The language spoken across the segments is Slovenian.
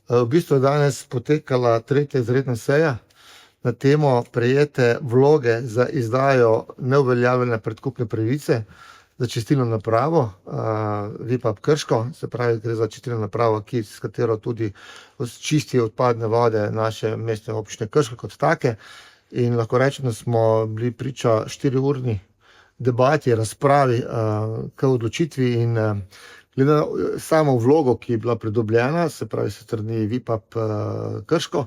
V bistvu je danes potekala tretja izredna seja na temo prejete vloge za izdajo neuveljavljene predkupne pravice za čistilno napravo VIPAP Krško, se pravi, gre za čistilno napravo, s katero tudi čisti odpadne vode naše mestne občine Krško kot take. In lahko rečem, da smo bili priča 4-urni debati, razpravi k odločitvi in glede na samo vlogo, ki je bila pridobljena, se pravi s strani VIPAP Krško,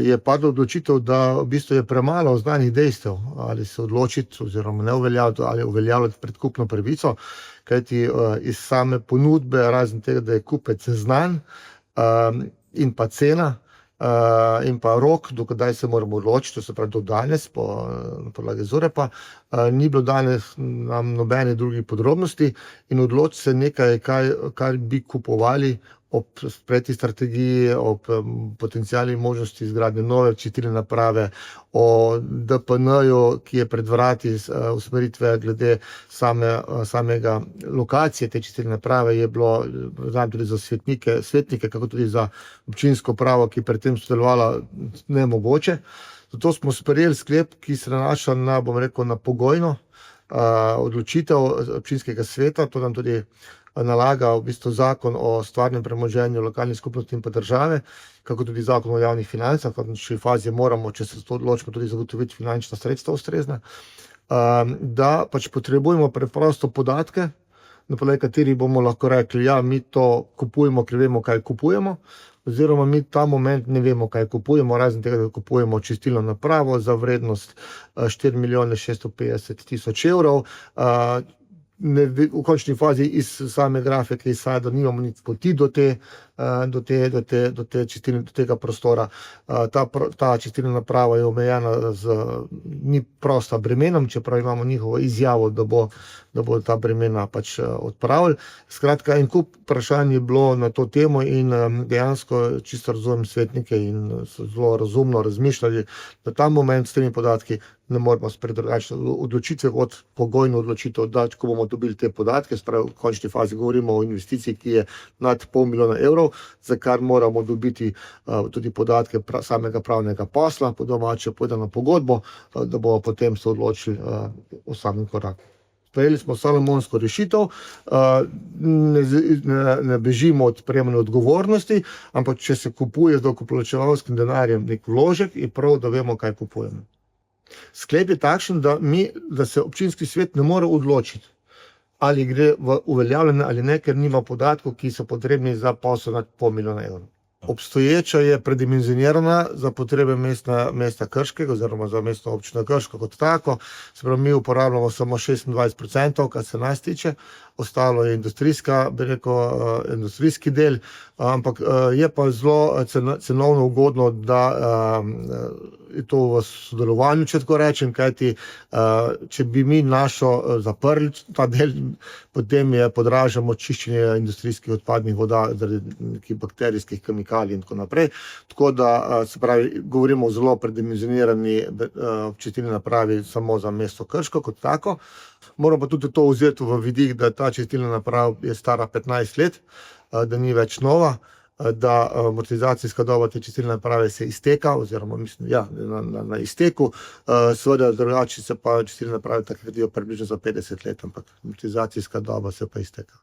je padla odločitev, da v bistvu je premalo znanih dejstev, ali se odločiti oziroma ne uveljaviti ali uveljavljati predkupno pravico, kajti iz same ponudbe, razen tega, da je kupec znan, in pa cena, in pa rok, do kdaj se moramo odločiti, to se pravi do danes, na podlagi ZUreP-a, ni bilo danes nam nobene drugih podrobnosti in odločiti se nekaj, kar bi kupovali ob sprejeti strategiji, ob potencialni možnosti izgradnje nove čistilne naprave, o DPN-ju, ki je pred vrati, usmeritve glede samega lokacije te čistilne naprave, je bilo tudi za svetnike, kako tudi za občinsko upravo, ki je pri tem sodelovala, nemogoče. Zato smo sprejeli sklep, ki se nanaša na, bom rekel, na pogojno odločitev občinskega sveta. To nam tudi nalaga v bistvu zakon o stvarnem premoženju lokalnih skupnosti in pa države, kako tudi zakon o javnih financah, v končni fazi moramo, če se to odločimo, tudi zagotoviti finančna sredstva ustrezna, da pač potrebujemo preprosto podatke, na podlagi katerih bomo lahko rekli, ja, mi to kupujemo, ker vemo, kaj kupujemo, oziroma mi ta moment ne vemo, kaj kupujemo, razen tega, da kupujemo čistilno napravo za vrednost 4.650.000 evrov. V končni fazi iz same grafike izhaja, da nimamo nič poti do tega prostora. Ta čistilna naprava je omejena ni prosta bremenom, čeprav imamo njihovo izjavo, da bo ta bremena pač odpravili. Skratka, en kup vprašanj je bilo na to temo in dejansko čisto razumem svetnike in so zelo razumno razmišljali, da ta moment s temi podatki ne moramo sprejeti drugačne odločitve od pogojno odločitev, da ko bomo dobili te podatke, spravi v končni fazi govorimo o investiciji, ki je nad $500,000 evrov, za kar moramo dobiti tudi podatke samega pravnega posla, po domače povedano pogodbo, da bomo potem se odločili o samem koraku. Sprejeli smo salomonsko rešitev, ne bežimo od prejemanja odgovornosti, ampak če se kupuje z davkoplačevalskim denarjem nek vložek, je prav, da vemo, kaj kupujemo. Sklep je takšen, da se občinski svet ne more odločiti, ali gre v uveljavljanje ali ne, ker nima podatkov, ki so potrebni za posel nad $500,000 evrov. Obstoječa je predimenzionirana za potrebe mesta Krškega oziroma za mestno občino Krško kot tako. Se pravi, mi uporabljamo samo 26%, kar se nas tiče, ostalo je industrijski del, ampak je pa zelo cenovno ugodno, da je to v sodelovanju, če tako rečem, kajti če bi mi zaprli ta del, potem podražamo čiščenje industrijskih odpadnih voda zaradi nekih bakterijskih kemikalij in tako naprej. Tako da, se pravi, govorimo o zelo predimenzionirani čistilni napravi samo za mesto Krško kot tako. Moramo pa tudi to vzeti v vidik, da ta čistilna naprava je stara 15 let, da ni več nova, da amortizacijska doba te čistilne naprave se izteka, oziroma mislim, ja, na izteku. Seveda drugače se pa čistilne naprave tako gradijo približno za 50 let, ampak amortizacijska doba se pa izteka.